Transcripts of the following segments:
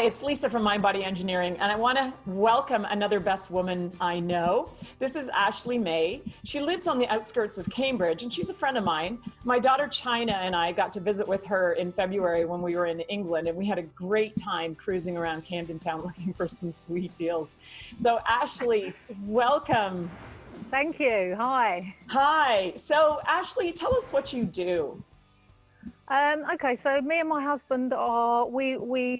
it's Lisa from Mind Body Engineering, and I want to welcome another best woman I know. This is Ashley May. She lives on the outskirts of Cambridge, and she's a friend of mine. My daughter China and I got to visit with her in February when we were in England, and we had a great time cruising around Camden Town looking for some sweet deals. So Ashley, welcome. Thank you. Hi. Hi. So Ashley, tell us what you do. Okay, so me and my husband we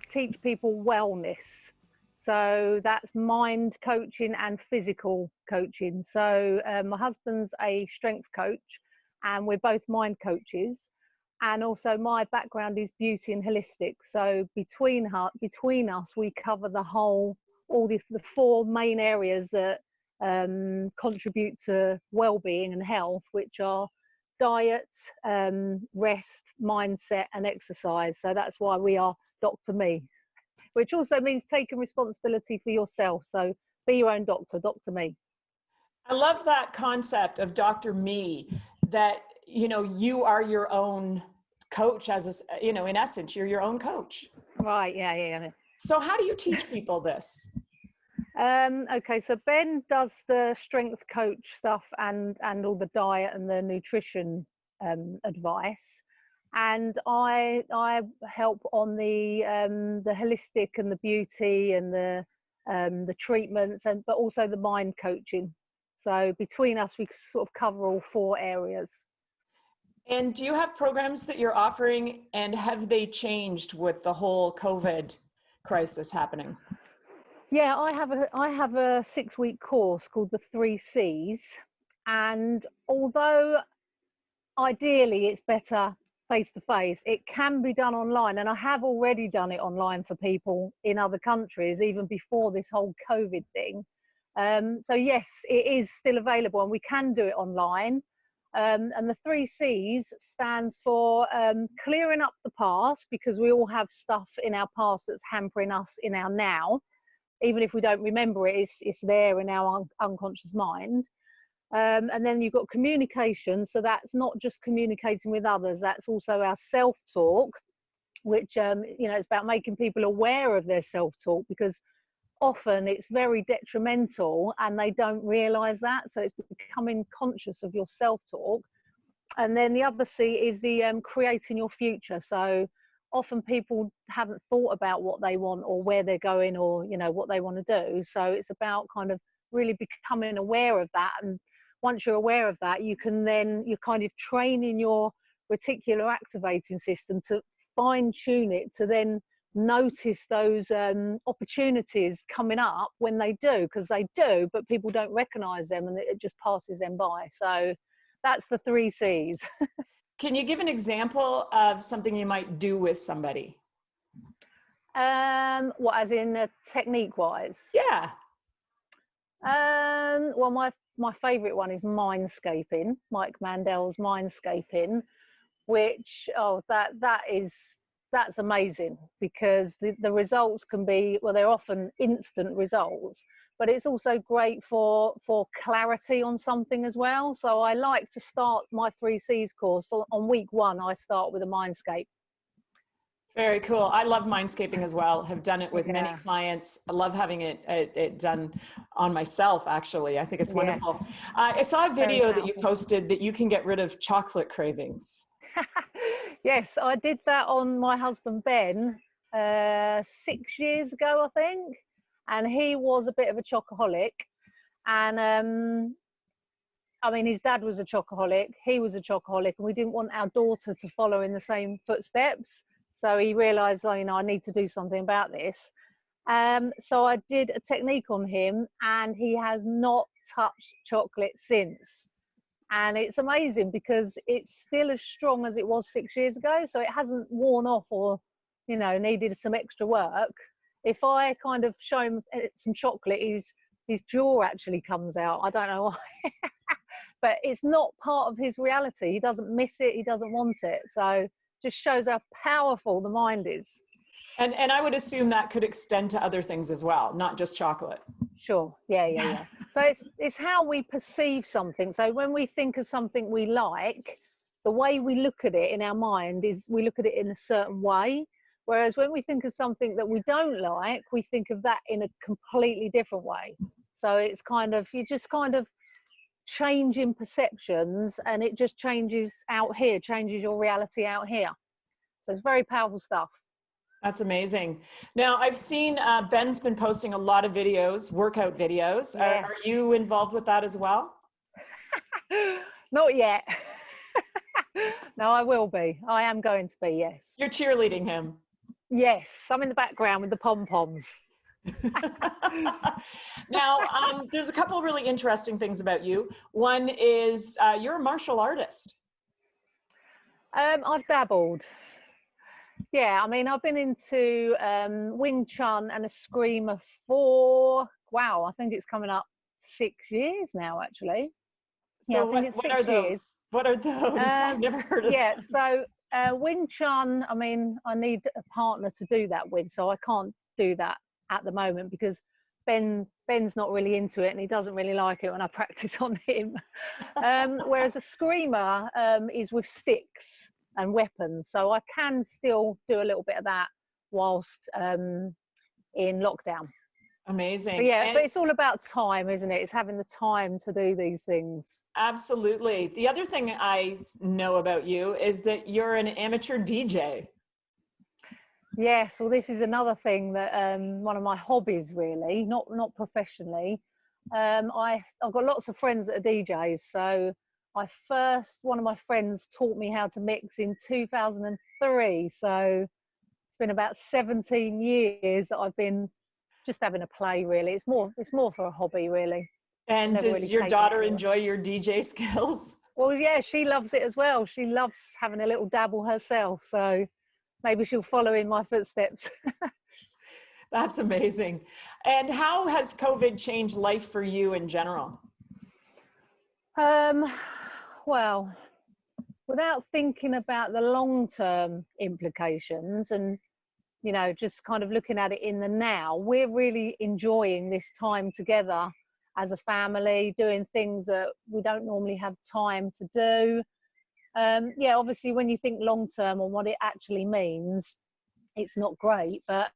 teach people wellness. So that's mind coaching and physical coaching. So my husband's a strength coach and we're both mind coaches. And also my background is beauty and holistic. So between us, we cover the four main areas that contribute to well-being and health, which are diet, rest, mindset and exercise. So that's why we are Dr. Me, which also means taking responsibility for yourself. So be your own doctor, Dr. Me. I love that concept of Dr. Me, that, you know, you are your own coach in essence, you're your own coach. Right, yeah. So how do you teach people this? Okay, so Ben does the strength coach stuff and all the diet and the nutrition advice, and I help on the holistic and the beauty and the treatments, but also the mind coaching. So between us, we sort of cover all four areas. And do you have programs that you're offering, and have they changed with the whole COVID crisis happening? Yeah, I have a 6-week course called the 3 C's, and although ideally it's better face to face, it can be done online, and I have already done it online for people in other countries even before this whole COVID thing. So yes, it is still available and we can do it online. And the 3 C's stands for clearing up the past, because we all have stuff in our past that's hampering us in our now. Even if we don't remember it, it's there in our unconscious mind. And then you've got communication. So that's not just communicating with others, that's also our self-talk, which, it's about making people aware of their self-talk, because often it's very detrimental and they don't realize that. So it's becoming conscious of your self-talk. And then the other C is the creating your future. So often people haven't thought about what they want or where they're going or, what they want to do. So it's about kind of really becoming aware of that. And once you're aware of that, you're kind of training your reticular activating system to fine tune it, to then notice those opportunities coming up when they do, because they do, but people don't recognize them and it just passes them by. So that's the 3 C's. Can you give an example of something you might do with somebody? What, as in technique wise? Yeah. Well, my favorite one is mindscaping, Mike Mandel's mindscaping, which, that's amazing, because the results can be, well, they're often instant results, but it's also great for clarity on something as well. So I like to start my 3 C's course. So on week 1, I start with a mindscape. Very cool. I love mindscaping as well. Have done it with many clients. I love having it done on myself, actually. I think it's wonderful. Yes. I saw a video that you posted that you can get rid of chocolate cravings. Yes, I did that on my husband Ben 6 years ago, I think. And he was a bit of a chocoholic. And his dad was a chocoholic, he was a chocoholic, and we didn't want our daughter to follow in the same footsteps. So he realized, I need to do something about this. So I did a technique on him, and he has not touched chocolate since. And it's amazing because it's still as strong as it was 6 years ago. So it hasn't worn off or, needed some extra work. If I kind of show him some chocolate, his jaw actually comes out. I don't know why. But it's not part of his reality. He doesn't miss it. He doesn't want it. So just shows how powerful the mind is. And I would assume that could extend to other things as well, not just chocolate. Sure. Yeah. So it's how we perceive something. So when we think of something we like, the way we look at it in our mind is we look at it in a certain way. Whereas when we think of something that we don't like, we think of that in a completely different way. So it's kind of, you just kind of changing perceptions, and it just changes out here, changes your reality out here. So it's very powerful stuff. That's amazing. Now, I've seen Ben's been posting a lot of videos, workout videos. Yeah. Are you involved with that as well? Not yet. No, I will be. I am going to be, yes. You're cheerleading him. Yes, I'm in the background with the pom-poms. Now, there's a couple of really interesting things about you. One is you're a martial artist. I've dabbled. Yeah, I mean, I've been into Wing Chun and Eskrima for, wow, I think it's coming up 6 years now, actually. So Yeah, I think it's what 6 are years. those? What are those? I've never heard of Yeah, them. so Wing Chun, I mean, I need a partner to do that with, so I can't do that at the moment because Ben's not really into it and he doesn't really like it when I practice on him. Whereas a screamer is with sticks and weapons, so I can still do a little bit of that whilst in lockdown. Amazing. But yeah, but And it's all about time, isn't it? It's having the time to do these things. absolutely. The other thing I know about you is that you're an amateur DJ. Yes, well, this is another thing that one of my hobbies, really, not professionally. I've got lots of friends that are DJs, so one of my friends taught me how to mix in 2003. So it's been about 17 years that I've been just having a play. Really, it's more for a hobby, really. I've And never really does your taken it daughter to enjoy your DJ skills? Well, yeah, she loves it as well. She loves having a little dabble herself, so maybe she'll follow in my footsteps. That's amazing. And how has COVID changed life for you in general? Well, without thinking about the long-term implications and, just kind of looking at it in the now, we're really enjoying this time together as a family, doing things that we don't normally have time to do. Yeah, obviously, when you think long-term on what it actually means, it's not great, but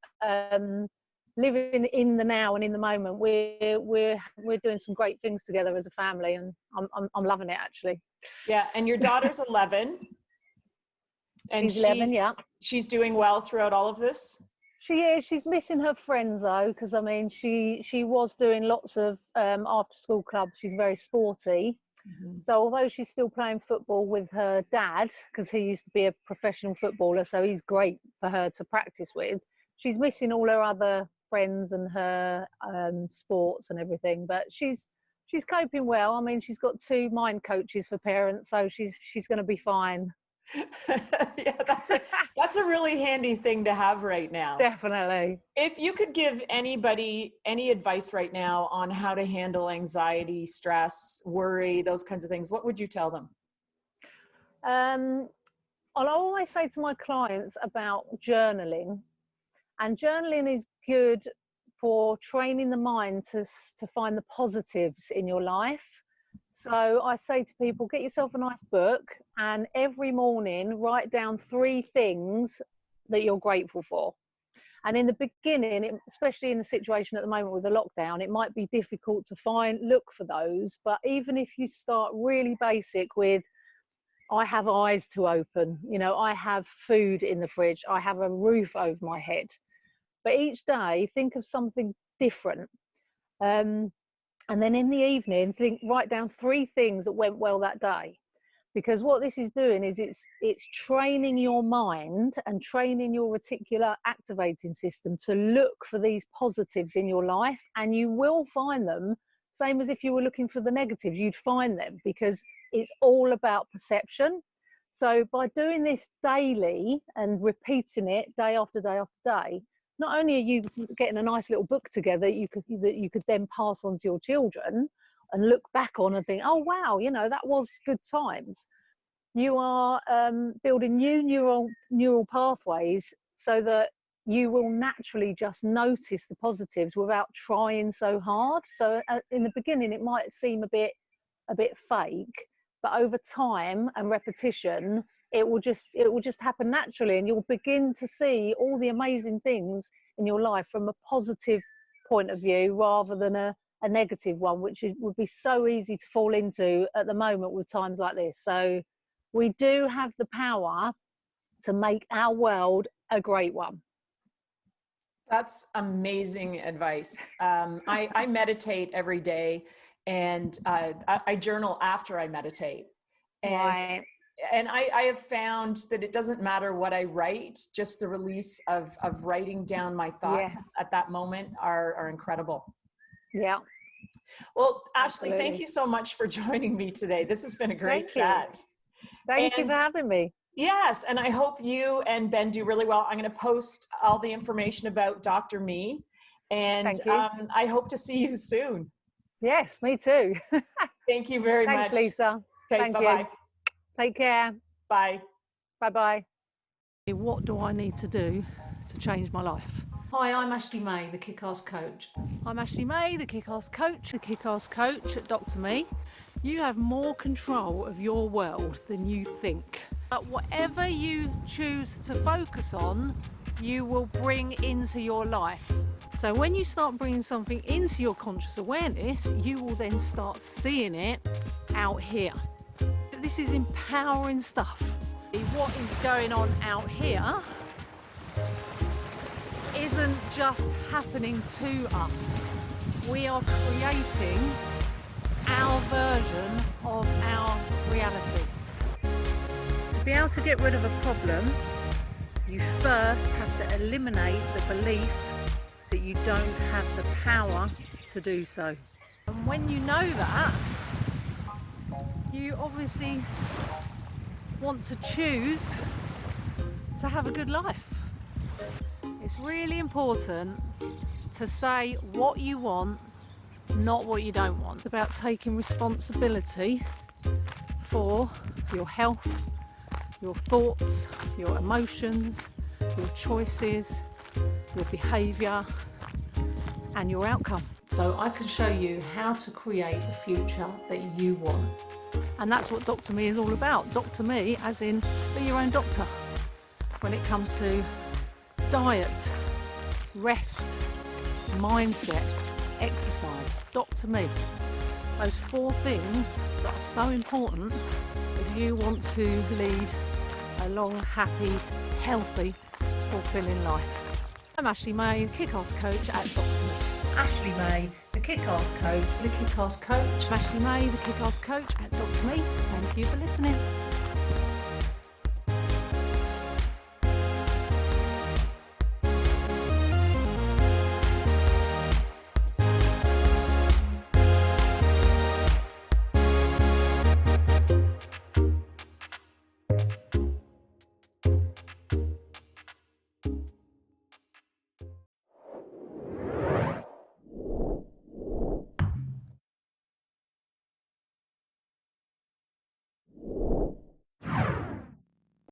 living in the now and in the moment, we're doing some great things together as a family, and I'm loving it, actually. Yeah, and your daughter's 11, and She's 11, yeah. she's doing well throughout all of this. She is. She's missing her friends though, because I mean, she was doing lots of after school clubs. She's very sporty. So although she's still playing football with her dad, because he used to be a professional footballer, so he's great for her to practice with, she's missing all her other friends and her sports and everything. But she's coping well. I mean, she's got 2 mind coaches for parents, so she's going to be fine. Yeah, that's a really handy thing to have right now. Definitely. If you could give anybody any advice right now on how to handle anxiety, stress, worry, those kinds of things, what would you tell them? I'll always say to my clients about journaling, and journaling is good for training the mind to find the positives in your life. So I say to people, get yourself a nice book and every morning write down 3 things that you're grateful for. And in the beginning, especially in the situation at the moment with the lockdown, it might be difficult to look for those. But even if you start really basic with, I have eyes to open, I have food in the fridge, I have a roof over my head. But each day, think of something different. And then in the evening, write down 3 things that went well that day. Because what this is doing is it's training your mind and training your reticular activating system to look for these positives in your life, and you will find them. Same as if you were looking for the negatives, you'd find them, because it's all about perception. So by doing this daily and repeating it day after day after day, not only are you getting a nice little book together that you could then pass on to your children and look back on and think, oh wow, that was good times. You are building new neural pathways so that you will naturally just notice the positives without trying so hard. So in the beginning, it might seem a bit fake, but over time and repetition, it will just happen naturally, and you'll begin to see all the amazing things in your life from a positive point of view rather than a negative one, which would be so easy to fall into at the moment with times like this. So we do have the power to make our world a great one. That's amazing advice. I meditate every day, and I journal after I meditate. And, Right. and I have found that it doesn't matter what I write, just the release of writing down my thoughts at that moment are incredible. Yeah. Well, Ashley, Absolutely. thank you so much for joining me today. This has been a great chat. Thank you for having me. Yes, and I hope you and Ben do really well. I'm going to post all the information about DrMe, and Thank you. I hope to see you soon. Yes, me too. Thank you very much. Thanks, Lisa. Okay, Thank bye-bye. you. Take care. Bye. Bye-bye. What do I need to do to change my life? Hi, I'm Ashley May, the Kickarse Coach. I'm Ashley May, the Kickarse Coach, at DrMe. You have more control of your world than you think. But whatever you choose to focus on, you will bring into your life. So when you start bringing something into your conscious awareness, you will then start seeing it out here. This is empowering stuff. What is going on out here isn't just happening to us. We are creating our version of our reality. To be able to get rid of a problem, you first have to eliminate the belief that you don't have the power to do so. And when you know that, you obviously want to choose to have a good life. It's really important to say what you want, not what you don't want. It's about taking responsibility for your health, your thoughts, your emotions, your choices, your behaviour and your outcome. So I can show you how to create the future that you want. And that's what DrMe is all about. DrMe as in be your own doctor. When it comes to diet, rest, mindset, exercise, DrMe. Those 4 things that are so important if you want to lead a long, happy, healthy, fulfilling life. I'm Ashley May, the Kickarse Coach at DrMe. Ashley May, the Kickarse Coach, I'm Ashley May, the Kickarse Coach at DrMe. Thank you for listening.